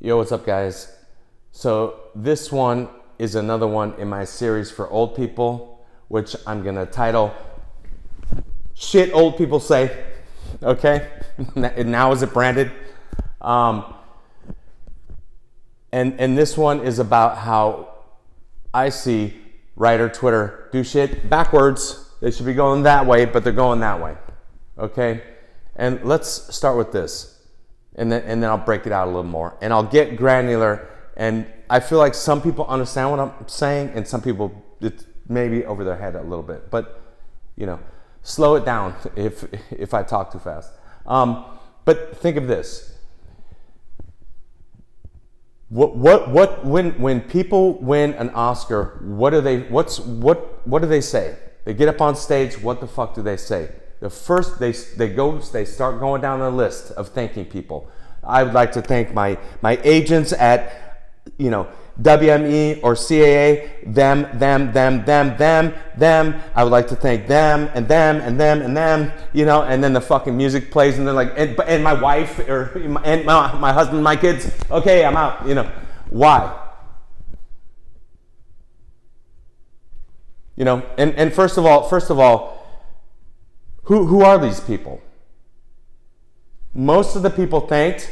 Yo, what's up, guys? So this one is another one in my series for old people, which I'm gonna title Shit Old People Say, okay? Now is it branded? And this one is about how I see writer Twitter do shit backwards. They should be going that way, but they're going that way, okay? And let's start with this. And then I'll break it out a little more. And I'll get granular. And I feel like some people understand what I'm saying, and some people, it's maybe over their head a little bit. But, you know, slow it down if I talk too fast. But think of this. When people win an Oscar, what do they say? They get up on stage, what the fuck do they say? The first, they start going down the list of thanking people. I would like to thank my agents at, WME or CAA, them. I would like to thank them and them and them and them, and then the fucking music plays and they're like, and my wife and my husband, my kids, okay, I'm out, Why? And first of all, who are these people? Most of the people thanked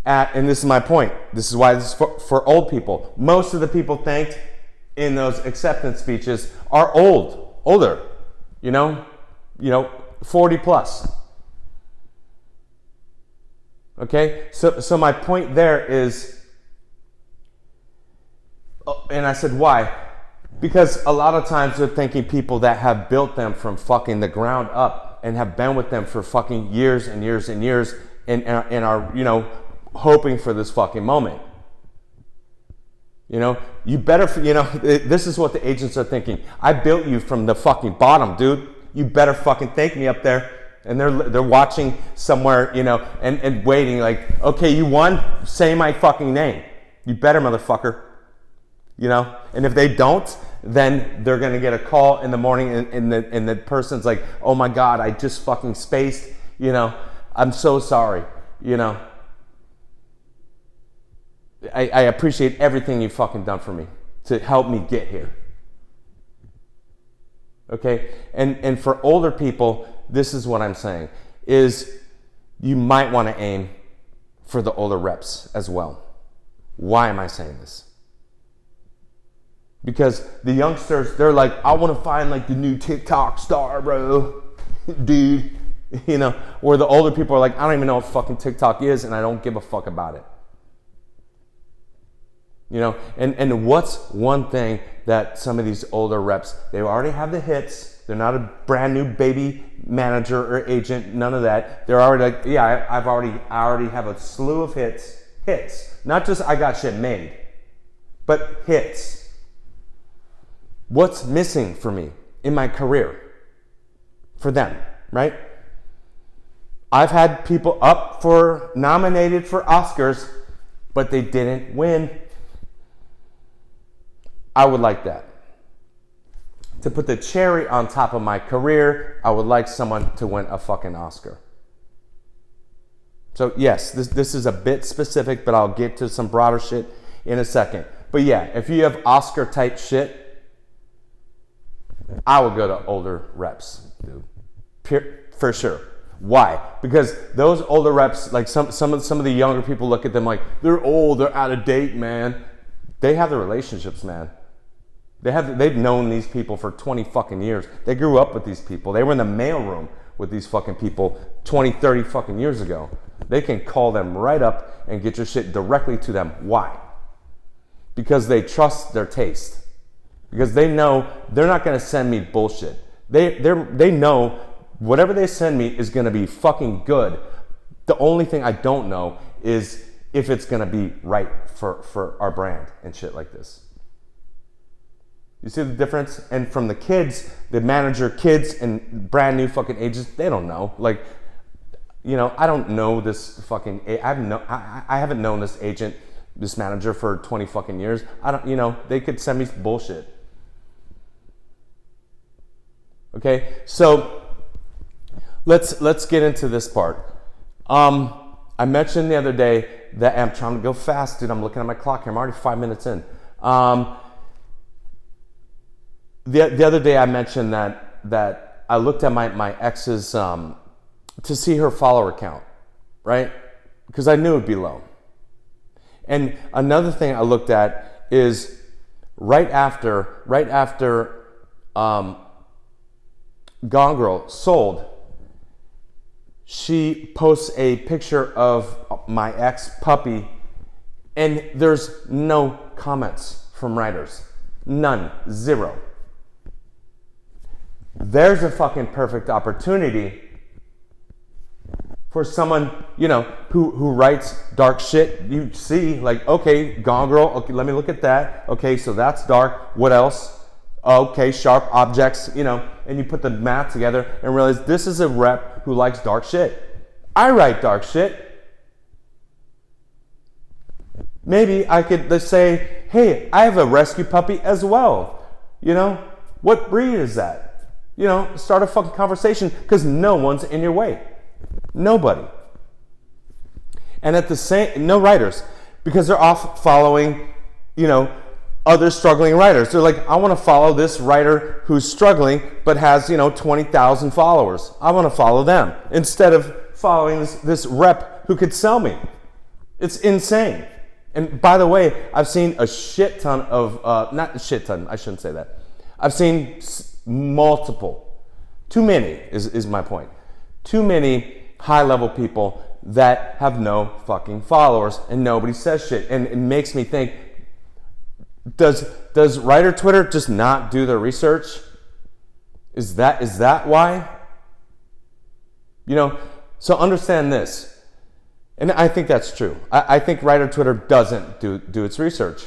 and this is my point, this is why this is for old people. Most of the people thanked in those acceptance speeches are older, 40 plus. Okay, so my point there is, and I said why? Because a lot of times they're thanking people that have built them from fucking the ground up and have been with them for fucking years and years and years and are, hoping for this fucking moment. You better, this is what the agents are thinking. I built you from the fucking bottom, dude. You better fucking thank me up there. And they're watching somewhere, and waiting like, okay, you won? Say my fucking name. You better, motherfucker. And if they don't, then they're gonna get a call in the morning and the person's like, oh my God, I just fucking spaced, I'm so sorry, I appreciate everything you've fucking done for me to help me get here. Okay, and for older people, this is what I'm saying, is you might wanna aim for the older reps as well. Why am I saying this? Because the youngsters, they're like, I want to find like the new TikTok star, bro, dude. Where the older people are like, I don't even know what fucking TikTok is, and I don't give a fuck about it. And what's one thing that some of these older reps, they already have the hits. They're not a brand new baby manager or agent, none of that. They're already like, yeah, I already have a slew of hits. Not just I got shit made, but hits. What's missing for me in my career? For them, right? I've had people nominated for Oscars, but they didn't win. I would like that. To put the cherry on top of my career, I would like someone to win a fucking Oscar. So yes, this is a bit specific, but I'll get to some broader shit in a second. But yeah, if you have Oscar type shit, I would go to older reps, dude. For sure. Why? Because those older reps, like some of the younger people look at them like, they're old, they're out of date, man. They have the relationships, man. They've known these people for 20 fucking years. They grew up with these people. They were in the mailroom with these fucking people 20, 30 fucking years ago. They can call them right up and get your shit directly to them. Why? Because they trust their taste. Because they know they're not going to send me bullshit. They know whatever they send me is going to be fucking good. The only thing I don't know is if it's going to be right for our brand and shit like this. You see the difference? And from the kids, the manager kids and brand new fucking agents, they don't know. Like, I don't know this fucking, I haven't known this agent, this manager for 20 fucking years. I don't, they could send me bullshit. Okay, so let's get into this part. I mentioned the other day that I'm trying to go fast, dude. I'm looking at my clock here. I'm already 5 minutes in. The other day I mentioned that I looked at my ex's to see her follower count, right? Because I knew it'd be low. And another thing I looked at is right after Gone Girl sold, she posts a picture of my ex puppy, and there's no comments from writers. None. Zero. There's a fucking perfect opportunity for someone, you know, who writes dark shit. You see, like, okay, Gone Girl, okay, let me look at that. Okay, so that's dark. What else? Okay, sharp objects, you know, and you put the math together and realize this is a rep who likes dark shit. I write dark shit. Maybe I could just say, hey, I have a rescue puppy as well. You know, what breed is that? You know, start a fucking conversation, because no one's in your way. Nobody. And at the same, no writers, because they're off following, you know, other struggling writers. They're like, I want to follow this writer who's struggling but has, you know, 20,000 followers. I want to follow them instead of following this rep who could sell me. It's insane. And by the way, I've seen a shit ton of, not a shit ton, I shouldn't say that. I've seen multiple, too many is my point. Too many high-level people that have no fucking followers and nobody says shit. And it makes me think, does writer Twitter just not do their research? Is that why? You know, so understand this. And I think that's true. I think writer Twitter doesn't do its research.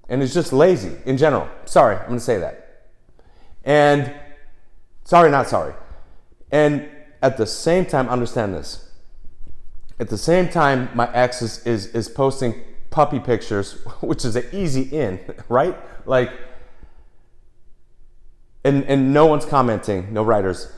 And it's just lazy in general. Sorry, I'm going to say that. And sorry, not sorry. And at the same time, understand this. At the same time, my ex is posting puppy pictures, which is an easy in, right? Like, and no one's commenting, no writers.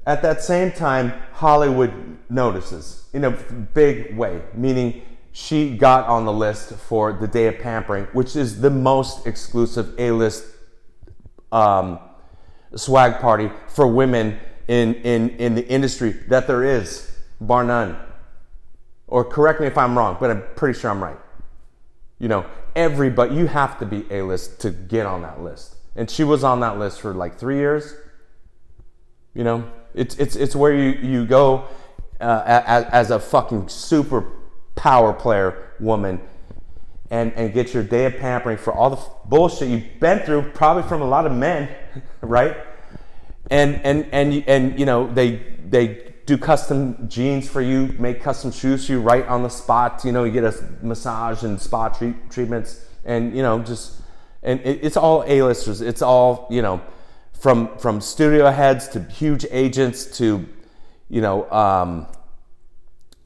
At that same time, Hollywood notices in a big way, meaning she got on the list for the Day of Pampering, which is the most exclusive A-list swag party for women in the industry that there is, bar none. Or correct me if I'm wrong, but I'm pretty sure I'm right. You know, everybody, you have to be A-list to get on that list. And she was on that list for like 3 years. You know, it's where you go as a fucking super power player woman and get your Day of Pampering for all the bullshit you've been through, probably from a lot of men, right? And you know, they do custom jeans for you, make custom shoes for you right on the spot. You know, you get a massage and spa treatments, and you know, it's all A-listers. It's all, you know, from studio heads to huge agents to, you know,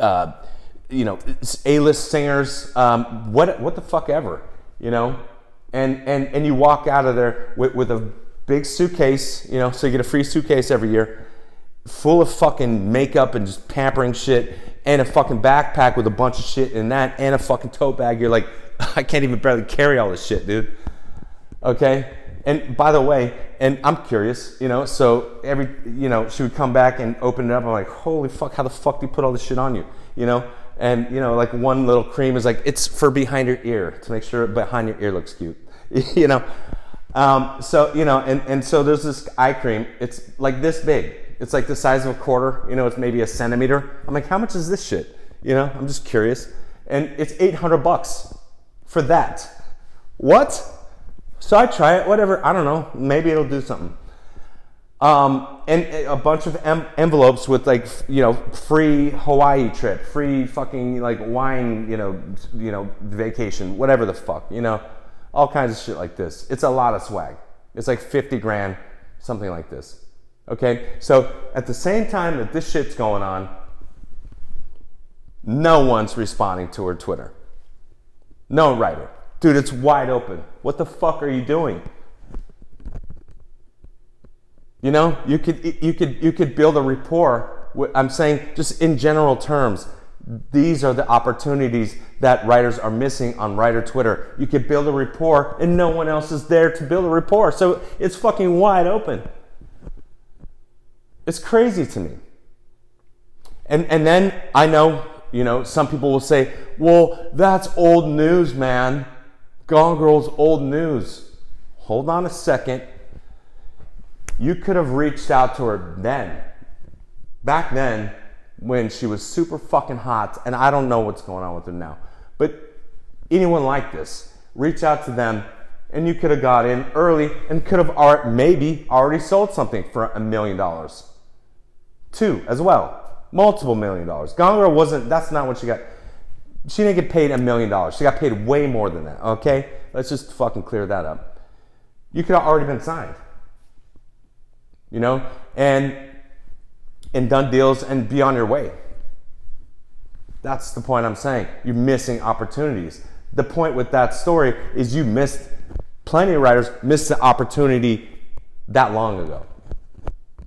A-list singers, what the fuck ever, you know, and you walk out of there with a big suitcase, you know, so you get a free suitcase every year, full of fucking makeup and just pampering shit, and a fucking backpack with a bunch of shit in that, and a fucking tote bag. You're like, I can't even barely carry all this shit, dude. Okay? And by the way, and I'm curious, you know, so you know, she would come back and open it up. I'm like, holy fuck, how the fuck do you put all this shit on you? You know? And, you know, like one little cream is like, it's for behind your ear, to make sure behind your ear looks cute. You know? So, you know, and so there's this eye cream. It's like this big. It's like the size of a quarter, you know, it's maybe a centimeter. I'm like, how much is this shit? You know, I'm just curious. And it's $800 for that. What? So I try it, whatever, I don't know, maybe it'll do something. And a bunch of envelopes with, like, you know, free Hawaii trip, free fucking like wine, you know, vacation, whatever the fuck, you know, all kinds of shit like this. It's a lot of swag. It's like 50 grand, something like this. Okay, so at the same time that this shit's going on, no one's responding to her Twitter. No writer. Dude, it's wide open. What the fuck are you doing? You know, you could build a rapport. I'm saying just in general terms, These are the opportunities that writers are missing on writer Twitter. You can build a rapport and no one else is there to build a rapport. So it's fucking wide open. It's crazy to me. And then I know, some people will say, well, that's old news, man. Gone Girl's old news. Hold on a second. You could have reached out to her then. Back then, when she was super fucking hot, and I don't know what's going on with her now. But anyone like this, reach out to them, and you could have got in early and could have maybe already sold something for $1 million. 2 as well. Multiple $1 million. Gone Girl that's not what she got. She didn't get paid $1 million. She got paid way more than that, okay? Let's just fucking clear that up. You could have already been signed. And done deals and be on your way. That's the point I'm saying. You're missing opportunities. The point with that story is plenty of writers missed the opportunity that long ago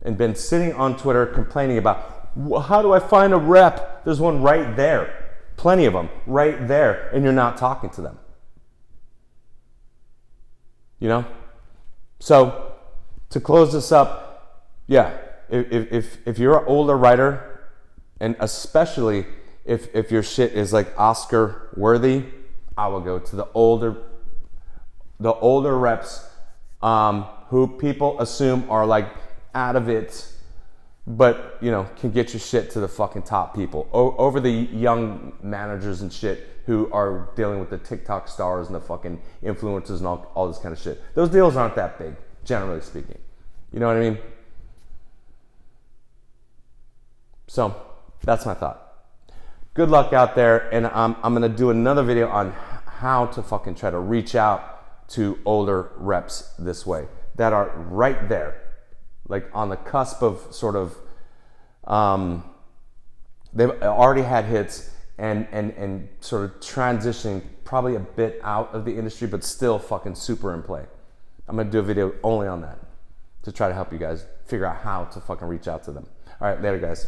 and been sitting on Twitter complaining about, how do I find a rep? There's one right there. Plenty of them right there, and you're not talking to them. So to close this up, yeah, if you're an older writer, and especially if your shit is like Oscar worthy, I will go to the older reps who people assume are like out of it, but can get your shit to the fucking top people over the young managers and shit who are dealing with the TikTok stars and the fucking influencers and all this kind of shit. Those deals aren't that big, generally speaking. You know what I mean? So that's my thought. Good luck out there, and I'm gonna do another video on how to fucking try to reach out to older reps this way that are right there, like on the cusp of sort of, they've already had hits and sort of transitioning probably a bit out of the industry, but still fucking super in play. I'm gonna do a video only on that to try to help you guys figure out how to fucking reach out to them. All right, later guys.